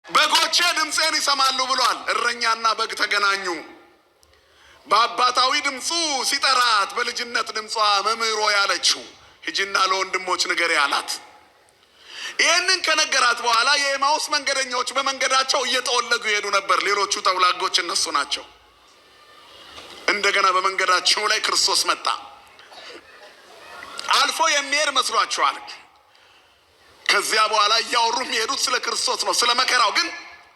በጎቼ ድምፄን ይሰማሉ ብሏል። እረኛና በግ ተገናኙ። በአባታዊ ድምፁ ሲጠራት በልጅነት ድምጿ መምህሮ ያለችው ሂጂና ለወንድሞች ንገሪ አላት። ይህንን ከነገራት በኋላ የኤማውስ መንገደኞች በመንገዳቸው እየጠወለጉ ይሄዱ ነበር። ሌሎቹ ተውላጎች እነሱ ናቸው። እንደገና በመንገዳቸው ላይ ክርስቶስ መጣ። አልፎ የሚሄድ መስሏቸዋል። ከዚያ በኋላ እያወሩ የሚሄዱት ስለ ክርስቶስ ነው። ስለ መከራው ግን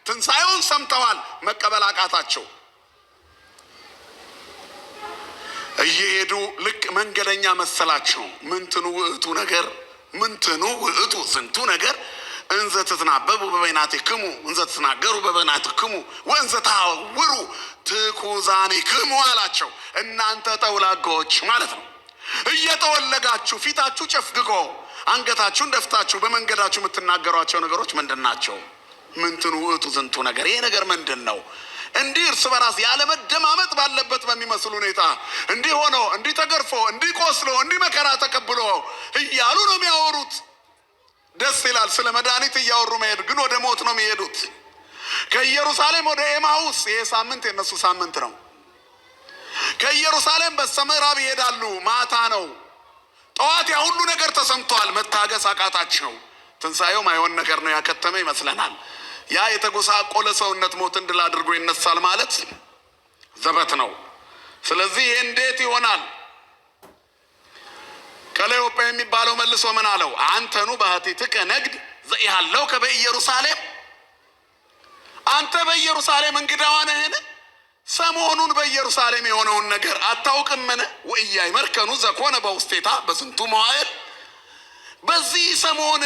ትንሣኤውን ሰምተዋል። መቀበል አቃታቸው። እየሄዱ ልክ መንገደኛ መሰላቸው። ምንትኑ ውእቱ ነገር ምንትኑ ውእቱ ዝንቱ ነገር እንዘ ትትናበቡ በበይናቲክሙ እንዘ ትትናገሩ በበይናቲክሙ ወእንዘ ታውሩ ትኩዛኒክሙ አላቸው። እናንተ ጠውላጎች ማለት ነው። እየጠወለጋችሁ ፊታችሁ ጨፍግጎ አንገታችሁን ደፍታችሁ በመንገዳችሁ የምትናገሯቸው ነገሮች ምንድን ናቸው? ምንትኑ ውእቱ ዝንቱ ነገር፣ ይሄ ነገር ምንድን ነው? እንዲህ እርስ በራስ ያለመደማመጥ ባለበት በሚመስል ሁኔታ እንዲህ ሆኖ እንዲህ ተገርፎ እንዲህ ቆስሎ እንዲህ መከራ ተቀብሎ እያሉ ነው የሚያወሩት። ደስ ይላል። ስለ መድኃኒት እያወሩ መሄድ ግን ወደ ሞት ነው የሚሄዱት። ከኢየሩሳሌም ወደ ኤማውስ፣ ይሄ ሳምንት የነሱ ሳምንት ነው። ከኢየሩሳሌም በስተምዕራብ ይሄዳሉ። ማታ ነው። ጠዋት ያ ሁሉ ነገር ተሰምቷል። መታገስ አቃታቸው። ትንሣኤው ማይሆን ነገር ነው። ያከተመ ይመስለናል። ያ የተጎሳቆለ ሰውነት ሞትን ድል አድርጎ ይነሳል ማለት ዘበት ነው። ስለዚህ ይሄ እንዴት ይሆናል? ቀለዮጳ የሚባለው መልሶ ምን አለው? አንተኑ በኃጢአትከ ነግድ ዘኢሃለው በኢየሩሳሌም፣ አንተ በኢየሩሳሌም እንግዳዋ ነህን? ሰሞኑን በኢየሩሳሌም የሆነውን ነገር አታውቅምን? ወኢያእመርከኑ ዘኮነ በውስቴታ በዝንቱ መዋዕል፣ በዚህ ሰሞን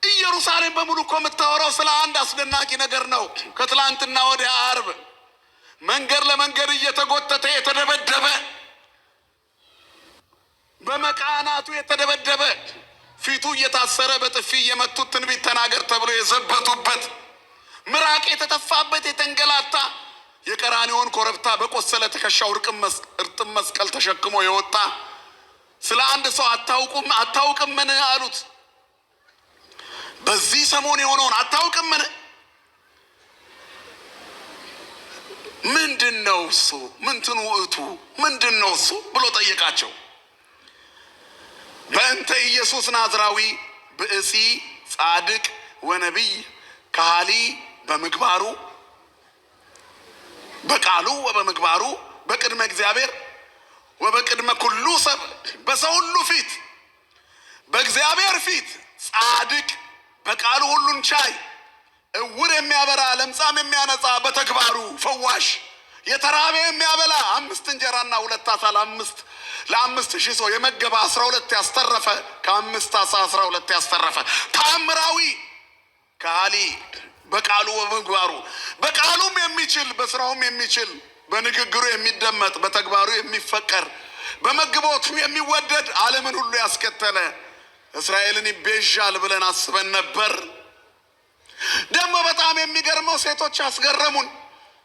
ኢየሩሳሌም በሙሉ እኮ የምታወራው ስለ አንድ አስደናቂ ነገር ነው። ከትላንትና ወዲያ ዓርብ መንገድ ለመንገድ እየተጎተተ የተደበደበ፣ በመቃናቱ የተደበደበ፣ ፊቱ እየታሰረ በጥፊ እየመቱት ትንቢት ተናገር ተብሎ የዘበቱበት፣ ምራቅ የተተፋበት የተንገላታ፣ የቀራንዮን ኮረብታ በቆሰለ ትከሻው እርጥብ መስቀል ተሸክሞ የወጣ ስለ አንድ ሰው አታውቅምን አሉት። በዚህ ሰሞን የሆነውን አታውቅምን? ምንድን ነው እሱ? ምንትኑ ውእቱ ምንድን ነው እሱ ብሎ ጠየቃቸው። በእንተ ኢየሱስ ናዝራዊ ብእሲ ጻድቅ ወነቢይ ካህሊ በምግባሩ በቃሉ ወበምግባሩ በቅድመ እግዚአብሔር ወበቅድመ ኩሉ ሰብ፣ በሰው ሁሉ ፊት በእግዚአብሔር ፊት ጻድቅ፣ በቃሉ ሁሉን ቻይ፣ እውር የሚያበራ ለምጻም የሚያነጻ፣ በተግባሩ ፈዋሽ፣ የተራበ የሚያበላ፣ 5 እንጀራና 2 ዓሣ ለ5,000 ሰው የመገበ 12 ያስተረፈ፣ ከ5 ዓሣ 12 ያስተረፈ ተአምራዊ ካህሊ፣ በቃሉ ወበምግባሩ፣ በቃሉም የሚችል በስራውም የሚችል፣ በንግግሩ የሚደመጥ በተግባሩ የሚፈቀር፣ በመግቦቱ የሚወደድ፣ ዓለምን ሁሉ ያስከተለ እስራኤልን ይቤዣል ብለን አስበን ነበር። ደግሞ በጣም የሚገርመው ሴቶች ያስገረሙን።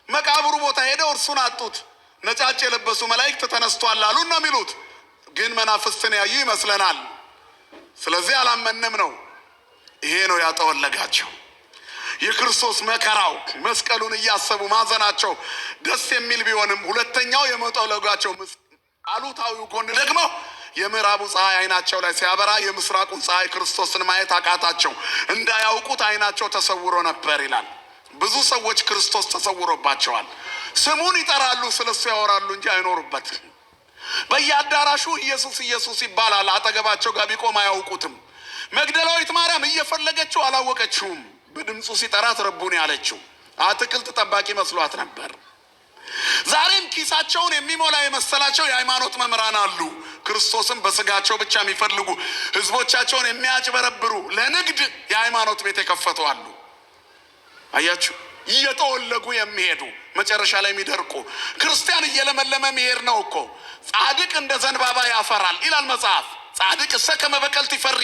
መቃብሩ ቦታ ሄደው እርሱን አጡት። ነጫጭ የለበሱ መላእክት ተነስቷል አሉን ነው የሚሉት። ግን መናፍስትን ያዩ ይመስለናል። ስለዚህ አላመንም ነው። ይሄ ነው ያጠወለጋቸው። የክርስቶስ መከራው መስቀሉን እያሰቡ ማዘናቸው ደስ የሚል ቢሆንም ሁለተኛው የመጠወለጋቸው አሉታዊው ጎን ደግሞ የምዕራቡ ፀሐይ አይናቸው ላይ ሲያበራ የምስራቁን ፀሐይ ክርስቶስን ማየት አቃታቸው። እንዳያውቁት አይናቸው ተሰውሮ ነበር ይላል። ብዙ ሰዎች ክርስቶስ ተሰውሮባቸዋል። ስሙን ይጠራሉ፣ ስለሱ ያወራሉ እንጂ አይኖሩበት። በየአዳራሹ ኢየሱስ ኢየሱስ ይባላል። አጠገባቸው ጋር ቢቆም አያውቁትም። መግደላዊት ማርያም እየፈለገችው አላወቀችውም። በድምፁ ሲጠራት ረቡኒ ያለችው አትክልት ጠባቂ መስሏት ነበር። ዛሬም ኪሳቸውን የሚሞላ የመሰላቸው የሃይማኖት መምህራን አሉ። ክርስቶስን በስጋቸው ብቻ የሚፈልጉ ህዝቦቻቸውን የሚያጭበረብሩ ለንግድ የሃይማኖት ቤት የከፈቱ አሉ። አያችሁ፣ እየጠወለጉ የሚሄዱ መጨረሻ ላይ የሚደርቁ። ክርስቲያን እየለመለመ መሄድ ነው እኮ። ጻድቅ እንደ ዘንባባ ያፈራል ይላል መጽሐፍ። ጻድቅ እሰ ከመ በቀልት ይፈሪ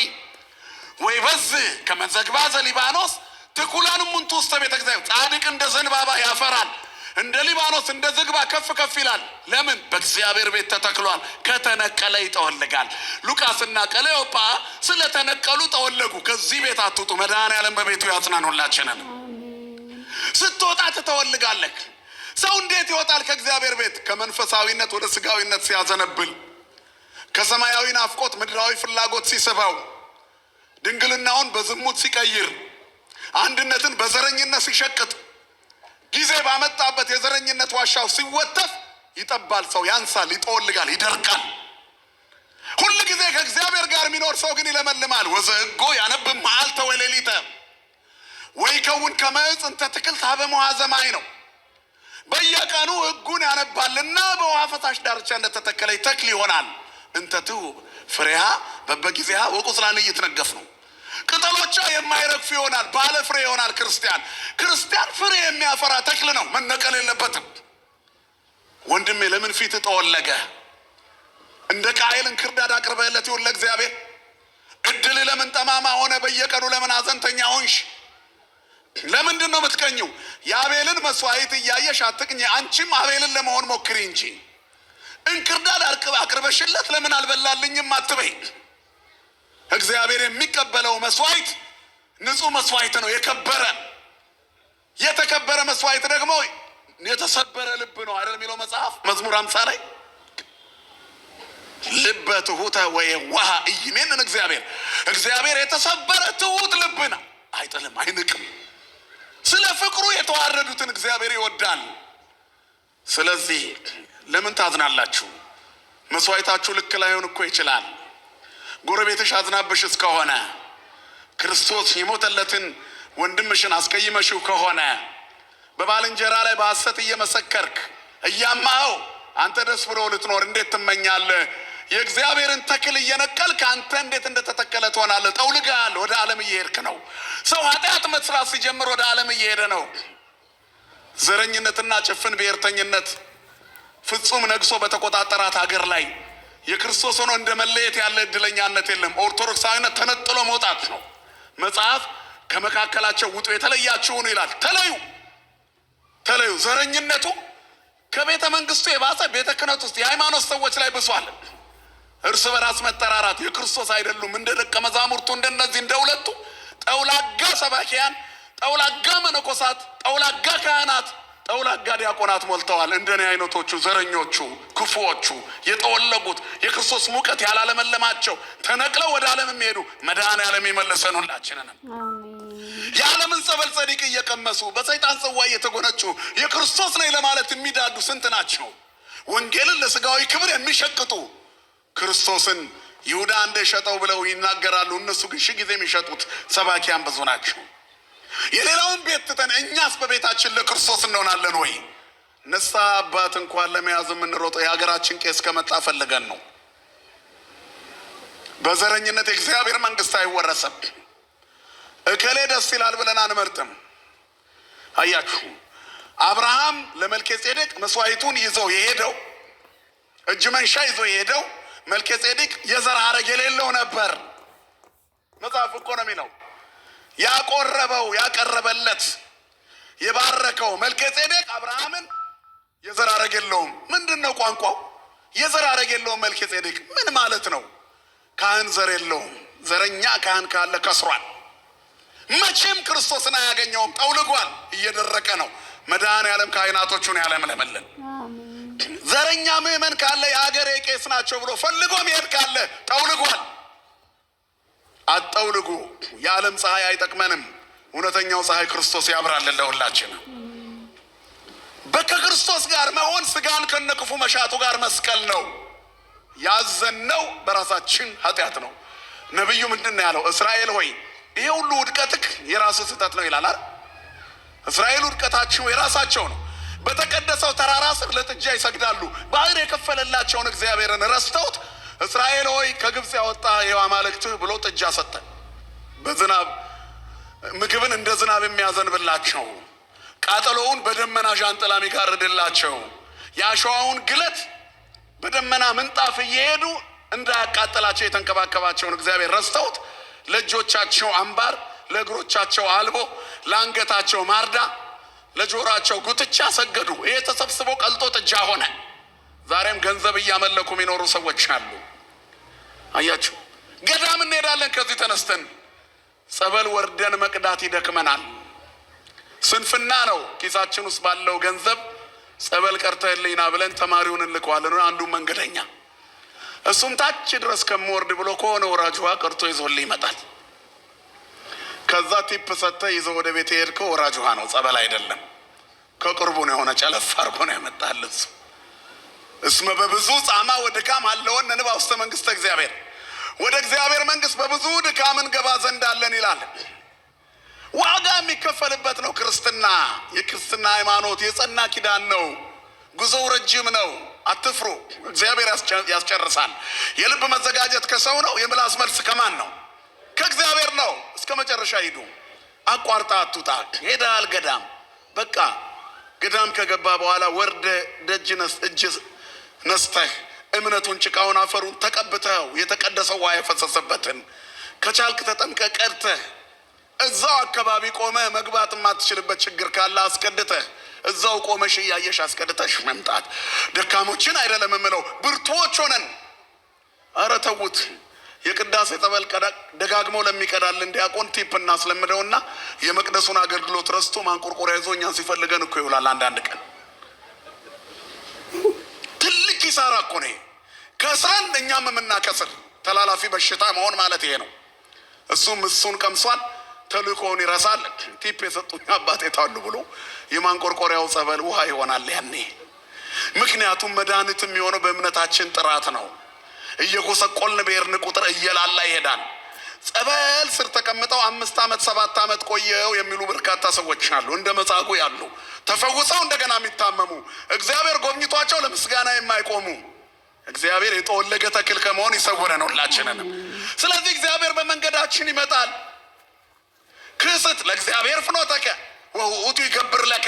ወይ በዝ ከመ ዘግባ ዘሊባኖስ ትኩላንም ሙንቱ ውስተ ቤተ እግዚአብሔር። ጻድቅ እንደ ዘንባባ ያፈራል፣ እንደ ሊባኖስ እንደ ዝግባ ከፍ ከፍ ይላል። ለምን? በእግዚአብሔር ቤት ተተክሏል። ከተነቀለ ይጠወልጋል። ሉቃስና ቀለዮጳ ስለተነቀሉ ጠወለጉ። ከዚህ ቤት አትውጡ። መድኃኔዓለም በቤቱ ያጽናን ሁላችንን። ስትወጣ ትተወልጋለህ። ሰው እንዴት ይወጣል ከእግዚአብሔር ቤት? ከመንፈሳዊነት ወደ ስጋዊነት ሲያዘነብል፣ ከሰማያዊ ናፍቆት ምድራዊ ፍላጎት ሲስበው፣ ድንግልናውን በዝሙት ሲቀይር፣ አንድነትን በዘረኝነት ሲሸቅጥ፣ ጊዜ ባመጣበት የዘረኝነት ዋሻው ሲወተፍ ይጠባል። ሰው ያንሳል፣ ይጠወልጋል፣ ይደርቃል። ሁል ጊዜ ከእግዚአብሔር ጋር የሚኖር ሰው ግን ይለመልማል። ወዘሕጎ ያነብብ መዓልተ ወሌሊተ ወይከውን ከመ ዕፅ እንተ ትክልት ሀበ መዋዕዘ ማይ ነው። በየቀኑ ሕጉን ያነባልና በውሃ ፈሳሽ ዳርቻ እንደተተከለች ተክል ይሆናል። እንተ ትሁብ ፍሬሃ በበጊዜሃ ወቁጽላን እይትነገፍ ነው። ቅጠሎቿ የማይረግፉ ይሆናል፣ ባለ ፍሬ ይሆናል። ክርስቲያን ፍሬ የሚያፈራ ተክል ነው፣ መነቀል የለበትም። ወንድሜ ለምን ፊት ጠወለገ? እንደ ቃየል እንክርዳድ አቅርበህለት ይሁን ለእግዚአብሔር። እድል ለምን ጠማማ ሆነ? በየቀኑ ለምን አዘንተኛ ሆንሽ? ለምንድን ነው የምትቀኘው? የአቤልን መስዋዕት እያየሽ አትቅኝ። አንቺም አቤልን ለመሆን ሞክሪ እንጂ እንክርዳድ አቅርበሽለት ለምን አልበላልኝም አትበይ። እግዚአብሔር የሚቀበለው መስዋዕት ንጹህ መስዋዕት ነው፣ የከበረ የተከበረ መስዋዕት ደግሞ የተሰበረ ልብ ነው አይደል የሚለው መጽሐፍ መዝሙር 50 ላይ ልበ ትሁተ ወየዋሃ ኢይሜንን እግዚአብሔር የተሰበረ ትሁት ልብን አይጥልም፣ አይንቅም። ስለ ፍቅሩ የተዋረዱትን እግዚአብሔር ይወዳል። ስለዚህ ለምን ታዝናላችሁ? መስዋዕታችሁ ልክ ላይሆን እኮ ይችላል። ጎረቤትሽ አዝናብሽ እስከሆነ ክርስቶስ የሞተለትን ወንድምሽን አስቀይመሽው ከሆነ በባልንጀራ ላይ በሐሰት እየመሰከርክ እያማኸው አንተ ደስ ብሎ ልትኖር እንዴት ትመኛለህ? የእግዚአብሔርን ተክል እየነቀልክ አንተ እንዴት እንደተተከለ ትሆናለህ? ጠውልጋል። ወደ ዓለም እየሄድክ ነው። ሰው ኃጢአት መስራት ሲጀምር ወደ ዓለም እየሄደ ነው። ዘረኝነትና ጭፍን ብሔርተኝነት ፍጹም ነግሶ በተቆጣጠራት ሀገር ላይ የክርስቶስ ሆኖ እንደ መለየት ያለ እድለኛነት የለም። ኦርቶዶክሳዊነት ተነጥሎ መውጣት ነው። መጽሐፍ ከመካከላቸው ውጡ የተለያችሁን ይላል። ተለዩ። ዘረኝነቱ ከቤተ መንግስቱ የባሰ ቤተ ክህነት ውስጥ የሃይማኖት ሰዎች ላይ ብሷል። እርስ በራስ መጠራራት የክርስቶስ አይደሉም። እንደ ደቀ መዛሙርቱ እንደነዚህ እንደ ሁለቱ ጠውላጋ ሰባኪያን፣ ጠውላጋ መነኮሳት፣ ጠውላጋ ካህናት፣ ጠውላጋ ዲያቆናት ሞልተዋል። እንደኔ አይነቶቹ ዘረኞቹ፣ ክፉዎቹ፣ የጠወለጉት የክርስቶስ ሙቀት ያላለመለማቸው ተነቅለው ወደ ዓለም የሚሄዱ መድኃኔዓለም ይመልሰን ሁላችንንም። የዓለምን ጸበል ጸዲቅ እየቀመሱ በሰይጣን ጽዋ እየተጎነጩ የክርስቶስ ነኝ ለማለት የሚዳዱ ስንት ናቸው? ወንጌልን ለስጋዊ ክብር የሚሸቅጡ ክርስቶስን ይሁዳ እንደሸጠው ብለው ይናገራሉ። እነሱ ግን ሺህ ጊዜ የሚሸጡት ሰባኪያን ብዙ ናቸው። የሌላውን ቤት ትተን እኛስ በቤታችን ለክርስቶስ እንሆናለን ወይ? ንስሐ አባት እንኳን ለመያዝ የምንሮጠው የሀገራችን ቄስ ከመጣ ፈልገን ነው። በዘረኝነት የእግዚአብሔር መንግስት አይወረሰም። እከሌ ደስ ይላል ብለን አንመርጥም። አያችሁ፣ አብርሃም ለመልከጼዴቅ መስዋዕቱን ይዘው የሄደው እጅ መንሻ ይዘው የሄደው መልከጼዴቅ የዘር ሐረግ የሌለው ነበር። መጽሐፍ እኮ ነው የሚለው። ያቀረበለት የባረከው መልከጼዴቅ አብርሃምን የዘር ሐረግ የለውም። ምንድን ነው ቋንቋው? የዘር ሐረግ የለውም መልከጼዴቅ ምን ማለት ነው? ካህን ዘር የለውም። ዘረኛ ካህን ካለ ከስሯል። መቼም ክርስቶስን አያገኘውም። ጠውልጓል፣ እየደረቀ ነው። መድኃኔዓለም ካህናቶቹን ያለምለመልን። ዘረኛ ምዕመን ካለ የሀገሬ ቄስ ናቸው ብሎ ፈልጎ መሄድ ካለ ጠውልጓል። አጠውልጉ። የዓለም ፀሐይ አይጠቅመንም። እውነተኛው ፀሐይ ክርስቶስ ያብራልን ለሁላችንም። ከክርስቶስ ጋር መሆን ስጋን ከነክፉ መሻቱ ጋር መስቀል ነው። ያዘነው በራሳችን ኃጢአት ነው። ነቢዩ ምንድን ነው ያለው? እስራኤል ሆይ ይሄ ሁሉ ውድቀትክ የራስ ስህተት ነው ይላል። እስራኤል ውድቀታቸው የራሳቸው ነው። በተቀደሰው ተራራ ስር ለጥጃ ይሰግዳሉ። ባህር የከፈለላቸውን እግዚአብሔርን ረስተውት እስራኤል ሆይ ከግብፅ ያወጣ የዋ አማልክትህ ብሎ ጥጃ ሰጠ። በዝናብ ምግብን እንደ ዝናብ የሚያዘንብላቸው፣ ቃጠሎውን በደመና ዣንጥላ የሚጋርድላቸው፣ የአሸዋውን ግለት በደመና ምንጣፍ እየሄዱ እንዳያቃጥላቸው የተንከባከባቸውን እግዚአብሔር ረስተውት ለእጆቻቸው አምባር፣ ለእግሮቻቸው አልቦ፣ ለአንገታቸው ማርዳ፣ ለጆሮአቸው ጉትቻ ሰገዱ። ይሄ ተሰብስቦ ቀልጦ ጥጃ ሆነ። ዛሬም ገንዘብ እያመለኩ የሚኖሩ ሰዎች አሉ። አያችሁ፣ ገዳም እንሄዳለን። ከዚህ ተነስተን ጸበል ወርደን መቅዳት ይደክመናል። ስንፍና ነው። ኪሳችን ውስጥ ባለው ገንዘብ ጸበል ቀርተህልኝና ብለን ተማሪውን እንልከዋለን። አንዱ መንገደኛ እሱም ታች ድረስ ከመወርድ ብሎ ከሆነ ወራጅ ውሃ ቀርቶ ይዞልህ ይመጣል። ከዛ ቲፕ ሰጥተህ ይዞ ወደ ቤት የሄድከው ወራጅ ውሃ ነው፣ ጸበል አይደለም። ከቅርቡ ነው የሆነ ጨለፍ አድርጎ ነው ያመጣልህ። እስመ በብዙ ጻማ ወድካም አለወን ንባ ውስተ መንግስተ እግዚአብሔር፣ ወደ እግዚአብሔር መንግስት በብዙ ድካም እንገባ ዘንድ አለን ይላል። ዋጋ የሚከፈልበት ነው ክርስትና። የክርስትና ሃይማኖት የጸና ኪዳን ነው። ጉዞው ረጅም ነው። አትፍሩ፣ እግዚአብሔር ያስጨርሳል። የልብ መዘጋጀት ከሰው ነው፣ የምላስ መልስ ከማን ነው? ከእግዚአብሔር ነው። እስከ መጨረሻ ሂዱ። አቋርጣ አትውጣ። ሄደሃል ገዳም፣ በቃ ገዳም ከገባ በኋላ ወርደ ደጅ እጅ ነስተህ እምነቱን ጭቃውን አፈሩን ተቀብተው የተቀደሰው ውሃ የፈሰሰበትን ከቻልክ ተጠምቀህ ቀድተህ እዛው አካባቢ ቆመ መግባት የማትችልበት ችግር ካለ አስቀድተህ እዛው ቆመሽ እያየሽ አስቀድተሽ መምጣት። ደካሞችን አይደለም የምለው፣ ብርቶች ሆነን ኧረ ተውት። የቅዳሴ ጸበል ደጋግሞ ለሚቀዳልን ዲያቆን ቲፕ እናስለምደውና የመቅደሱን አገልግሎት ረስቶ ማንቆርቆሪያ ይዞ እኛን ሲፈልገን እኮ ይውላል። አንዳንድ ቀን ትልቅ ኪሳራ እኮ ነው። ከስራን እኛም የምናከስር ተላላፊ በሽታ መሆን ማለት ይሄ ነው። እሱን ቀምሷል፣ ተልእኮውን ይረሳል። ቲፕ የሰጡኝ አባቴ ታሉ ብሎ የማንቆርቆሪያው ጸበል ውሃ ይሆናል ያኔ። ምክንያቱም መድኃኒት የሚሆነው በእምነታችን ጥራት ነው። እየጎሰቆልን በሄድን ቁጥር እየላላ ይሄዳል። ጸበል ስር ተቀምጠው 5 ዓመት 7 ዓመት ቆየው የሚሉ በርካታ ሰዎች አሉ። እንደ መጻጉዕ ያሉ ተፈውሰው እንደገና የሚታመሙ እግዚአብሔር ጎብኝቷቸው ለምስጋና የማይቆሙ። እግዚአብሔር የተወለገ ተክል ከመሆን ይሰውረን ሁላችንንም። ስለዚህ እግዚአብሔር በመንገዳችን ይመጣል። ክስት ለእግዚአብሔር ፍኖተከ ወውእቱ ይገብር ለከ።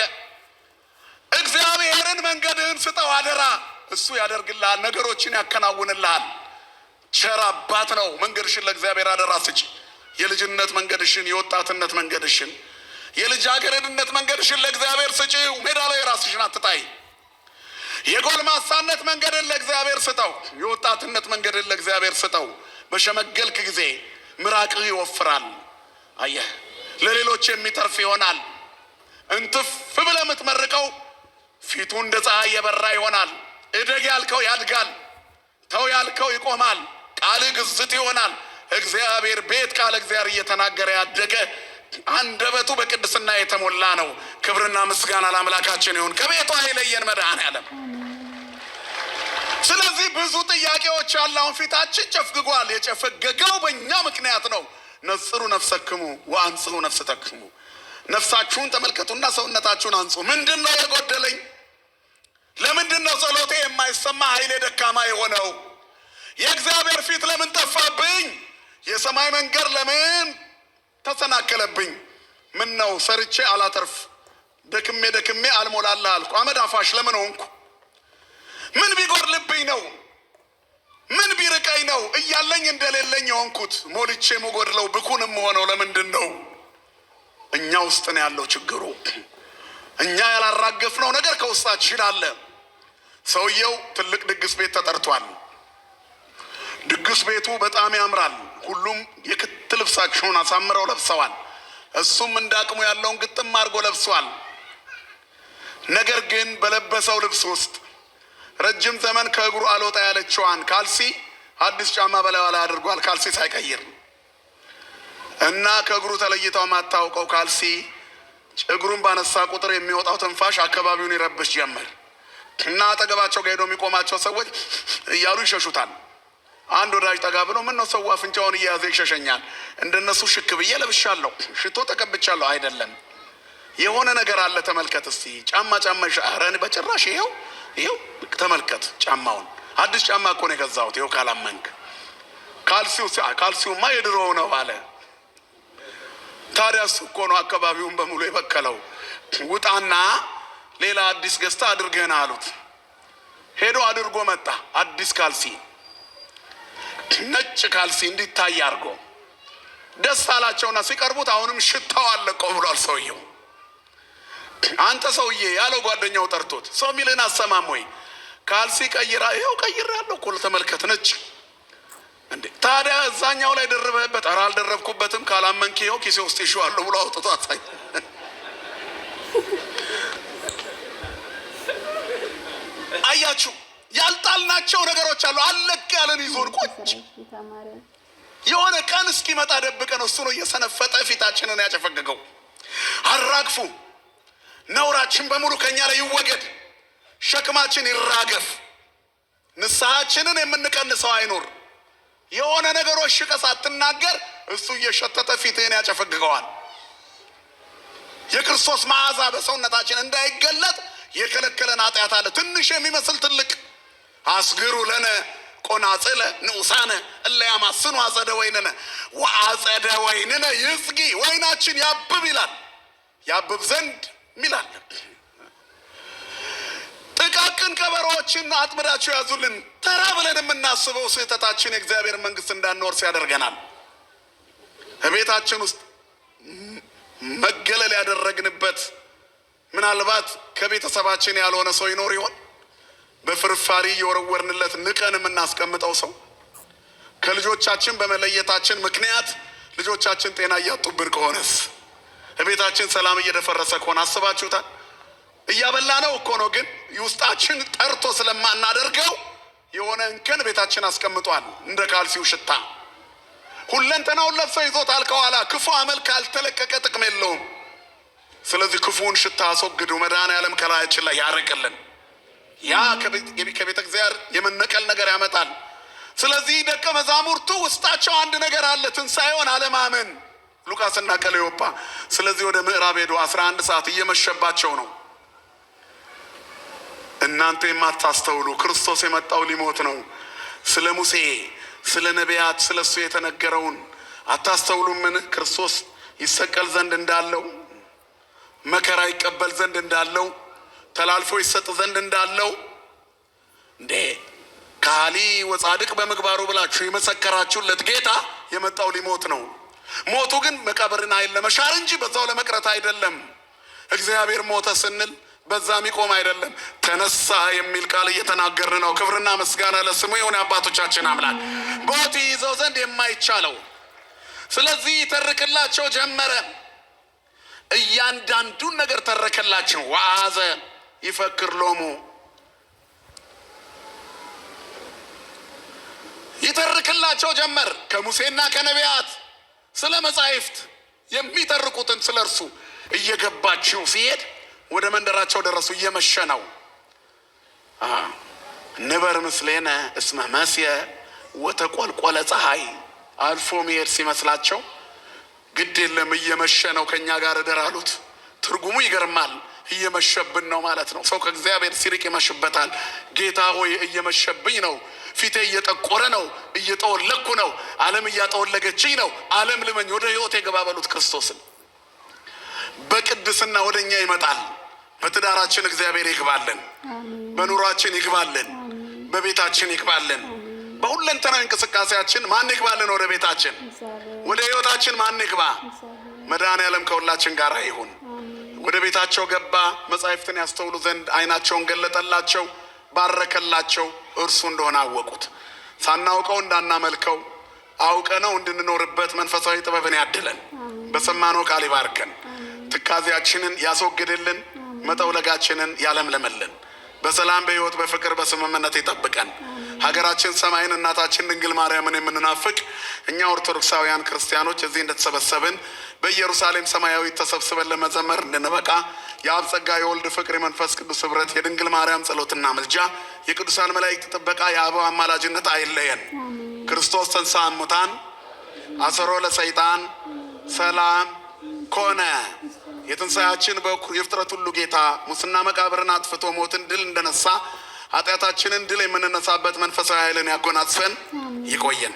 እግዚአብሔርን መንገድህን ስጠው አደራ፣ እሱ ያደርግልሃል፣ ነገሮችን ያከናውንልሃል። ቸር አባት ነው። መንገድሽን ለእግዚአብሔር አደራ ስጪ። የልጅነት መንገድሽን፣ የወጣትነት መንገድሽን፣ የልጃገረድነት መንገድሽን ለእግዚአብሔር ስጪው። ሜዳ ላይ ራስሽን አትጣይ። የጎልማሳነት መንገድን ለእግዚአብሔር ስጠው። የወጣትነት መንገድን ለእግዚአብሔር ስጠው። በሸመገልክ ጊዜ ምራቅህ ይወፍራል። አየህ፣ ለሌሎች የሚተርፍ ይሆናል። እንትፍ ብለህ የምትመርቀው ፊቱ እንደ ፀሐይ የበራ ይሆናል። እደግ ያልከው ያድጋል፣ ተው ያልከው ይቆማል። ቃልህ ግዝት ይሆናል። እግዚአብሔር ቤት ቃል እግዚአብሔር እየተናገረ ያደገ አንደበቱ በቅድስና የተሞላ ነው። ክብርና ምስጋና ለአምላካችን ይሁን። ከቤቱ አይለየን መድኃኔዓለም። ስለዚህ ብዙ ጥያቄዎች ያለውን ፊታችን ጨፍግጓል። የጨፈገገው በእኛ ምክንያት ነው። ነጽሩ ነፍሰክሙ ወአንጽሑ ነፍሰተክሙ። ነፍሳችሁን ተመልከቱና ሰውነታችሁን አንጹ። ምንድን ነው የጎደለኝ? ለምንድን ነው ጸሎቴ የማይሰማ ኃይሌ ደካማ የሆነው? የእግዚአብሔር ፊት ለምን ጠፋብኝ? የሰማይ መንገድ ለምን ተሰናከለብኝ? ምን ነው ሰርቼ አላተርፍ፣ ደክሜ አልሞላልህ አልኩ። አመድ አፋሽ ለምን ሆንኩ? ምን ቢጎድልብኝ ነው? ምን ቢርቀኝ ነው እያለኝ እንደሌለኝ የሆንኩት? ሞልቼ የምጎድለው ብኩንም ሆነው ለምንድን ነው? እኛ ውስጥ ነው ያለው ችግሩ። እኛ ያላራገፍነው ነገር ከውስጣችን አለ። ሰውየው ትልቅ ድግስ ቤት ተጠርቷል። ድግስ ቤቱ በጣም ያምራል። ሁሉም የክት ልብሳቸውን አሳምረው ለብሰዋል። እሱም እንዳቅሙ ያለውን ግጥም አድርጎ ለብሷል። ነገር ግን በለበሰው ልብስ ውስጥ ረጅም ዘመን ከእግሩ አልወጣ ያለችዋን ካልሲ አዲስ ጫማ በላዩ ላይ አድርጓል፣ ካልሲ ሳይቀይር እና ከእግሩ ተለይተው ማታውቀው ካልሲ እግሩን ባነሳ ቁጥር የሚወጣው ትንፋሽ አካባቢውን ይረብሽ ጀመር እና አጠገባቸው ጋር ሄዶ የሚቆማቸው ሰዎች እያሉ ይሸሹታል። አንድ ወዳጅ ጠጋ ብሎ ምን ነው ሰው አፍንጫውን እየያዘ ይሸሸኛል? እንደነሱ ሽክ ብዬ ለብሻለሁ፣ ሽቶ ተቀብቻለሁ። አይደለም፣ የሆነ ነገር አለ። ተመልከት እስቲ ጫማ ኧረ በጭራሽ ይኸው ተመልከት ጫማውን። አዲስ ጫማ እኮ ነው የገዛሁት። ይኸው ካላመንክ ካልሲውማ የድሮው ነው አለ። ታዲያ እሱ እኮ ነው አካባቢውን በሙሉ የበከለው። ውጣና ሌላ አዲስ ገዝታ አድርገና አሉት። ሄዶ አድርጎ መጣ። አዲስ ካልሲ፣ ነጭ ካልሲ እንዲታይ አድርጎ ደስ አላቸውና ሲቀርቡት አሁንም ሽታው አለቀው ብሏል ሰውየው። አንተ ሰውዬ ያለው ጓደኛው ጠርቶት፣ ሰው ሚልን አሰማም ወይ? ካልሲ ይኸው ቀይሬያለሁ እኮ ተመልከት፣ ነጭ እንዴ። ታዲያ እዛኛው ላይ ደርበህበት? ኧረ አልደረብኩበትም። ካላመንክ ይኸው ኪሴ ውስጥ ይዤዋለሁ ብሎ አውጥቶ አሳይ። አያችሁ ያልጣልናቸው ነገሮች አሉ። አለቅ ያለን ይዞን ቁጭ የሆነ ቀን እስኪመጣ ደብቀን እሱ ነው እየሰነፈጠ ፊታችንን ያጨፈገገው። አራግፉ፣ ነውራችን በሙሉ ከኛ ላይ ይወገድ፣ ሸክማችን ይራገፍ፣ ንስሐችንን የምንቀንሰው አይኖር። የሆነ ነገሮች ሽቀስ አትናገር፣ እሱ እየሸተተ ፊትህን ያጨፈግገዋል። የክርስቶስ መዓዛ በሰውነታችን እንዳይገለጥ የከለከለን ኃጢአት አለ፣ ትንሽ የሚመስል ትልቅ። አስግሩ ለነ ቆናጽለ ንዑሳነ እለ ያማስኑ አጸደ ወይንነ ወአጸደ ወይንነ ይጽጊ፣ ወይናችን ያብብ ይላል፣ ያብብ ዘንድ ይላል። ጥቃቅን ቀበሮዎችን አጥምዳችሁ ያዙልን። ተራ ብለን የምናስበው ስህተታችን የእግዚአብሔር መንግስት እንዳንወርስ ያደርገናል። በቤታችን ውስጥ መገለል ያደረግንበት ምናልባት ከቤተሰባችን ያልሆነ ሰው ይኖር ይሆን? በፍርፋሪ የወረወርንለት ንቀን የምናስቀምጠው ሰው፣ ከልጆቻችን በመለየታችን ምክንያት ልጆቻችን ጤና እያጡብን ከሆነስ፣ በቤታችን ሰላም እየደፈረሰ ከሆነ አስባችሁታል? እያበላ ነው እኮ ነው፣ ግን ውስጣችን ጠርቶ ስለማናደርገው የሆነ እንከን ቤታችን አስቀምጧል። እንደ ካልሲው ሽታ ሁለንተናውን ለብሶ ይዞታል ከኋላ። ክፉ አመል ካልተለቀቀ ጥቅም የለውም። ስለዚህ ክፉውን ሽታ አስወግዱ፣ መድኃኔዓለም ከላያችን ላይ ያርቅልን። ያ ከቤተ እግዚአብሔር የመነቀል ነገር ያመጣል። ስለዚህ ደቀ መዛሙርቱ ውስጣቸው አንድ ነገር አለ፣ ትንሣኤውን አለማመን። ሉቃስና ቀለዮጳ ስለዚህ ወደ ምዕራብ ሄዱ። 11 ሰዓት እየመሸባቸው ነው። እናንተ የማታስተውሉ ክርስቶስ የመጣው ሊሞት ነው። ስለ ሙሴ ስለ ነቢያት ስለ እሱ የተነገረውን አታስተውሉምን? ክርስቶስ ይሰቀል ዘንድ እንዳለው፣ መከራ ይቀበል ዘንድ እንዳለው፣ ተላልፎ ይሰጥ ዘንድ እንዳለው እንዴ ካሊ ወጻድቅ በምግባሩ ብላችሁ የመሰከራችሁለት ጌታ የመጣው ሊሞት ነው። ሞቱ ግን መቃብርን ኃይል ለመሻር እንጂ በዛው ለመቅረት አይደለም። እግዚአብሔር ሞተ ስንል በዛ የሚቆም አይደለም። ተነሳ የሚል ቃል እየተናገርን ነው። ክብርና ምስጋና ለስሙ የሆነ አባቶቻችን አምላክ ሞት ይዘው ዘንድ የማይቻለው። ስለዚህ ተርክላቸው ጀመረ። እያንዳንዱን ነገር ተረከላቸው። ወአዘ ይፈክር ሎሙ፣ ይተርክላቸው ጀመር። ከሙሴና ከነቢያት ስለ መጻሕፍት የሚተርኩትን ስለ እርሱ እየገባቸው ሲሄድ ወደ መንደራቸው ደረሱ። እየመሸ ነው። ንበር ምስሌነ እስመ መስየ ወተቆልቆለ ፀሐይ። አልፎ መሄድ ሲመስላቸው ግድ የለም እየመሸ ነው ከኛ ጋር እደር አሉት። ትርጉሙ ይገርማል። እየመሸብን ነው ማለት ነው። ሰው ከእግዚአብሔር ሲርቅ ይመሽበታል። ጌታ ሆይ እየመሸብኝ ነው፣ ፊቴ እየጠቆረ ነው፣ እየጠወለኩ ነው፣ ዓለም እያጠወለገችኝ ነው፣ ዓለም ልመኝ፣ ወደ ሕይወት የገባ በሉት ክርስቶስን። በቅድስና ወደኛ ይመጣል። በትዳራችን እግዚአብሔር ይግባልን፣ በኑሯችን ይግባልን፣ በቤታችን ይግባልን። በሁለንተናዊ እንቅስቃሴያችን ማን ይግባልን? ወደ ቤታችን፣ ወደ ሕይወታችን ማን ይግባ? መድኃኔዓለም ከሁላችን ጋር ይሁን። ወደ ቤታቸው ገባ። መጻሕፍትን ያስተውሉ ዘንድ ዓይናቸውን ገለጠላቸው፣ ባረከላቸው። እርሱ እንደሆነ አወቁት። ሳናውቀው እንዳናመልከው አውቀነው እንድንኖርበት መንፈሳዊ ጥበብን ያድለን። በሰማነው ቃል ይባርከን። ትካዜያችንን ያስወግድልን፣ መጠውለጋችንን ያለምልምልን። በሰላም በሕይወት በፍቅር በስምምነት ይጠብቀን። ሀገራችን ሰማይን እናታችን ድንግል ማርያምን የምንናፍቅ እኛ ኦርቶዶክሳውያን ክርስቲያኖች እዚህ እንደተሰበሰብን በኢየሩሳሌም ሰማያዊ ተሰብስበን ለመዘመር እንድንበቃ የአብ ጸጋ የወልድ ፍቅር የመንፈስ ቅዱስ ኅብረት የድንግል ማርያም ጸሎትና ምልጃ የቅዱሳን መላእክት ጥበቃ የአበው አማላጅነት አይለየን። ክርስቶስ ተንሥአ እሙታን አሰሮ ለሰይጣን ሰላም ኮነ። የትንሣኤያችን በኩር የፍጥረት ሁሉ ጌታ ሙስና መቃብርን አጥፍቶ ሞትን ድል እንደነሳ ኃጢአታችንን ድል የምንነሳበት መንፈሳዊ ኃይልን ያጎናጽፈን። ይቆየን።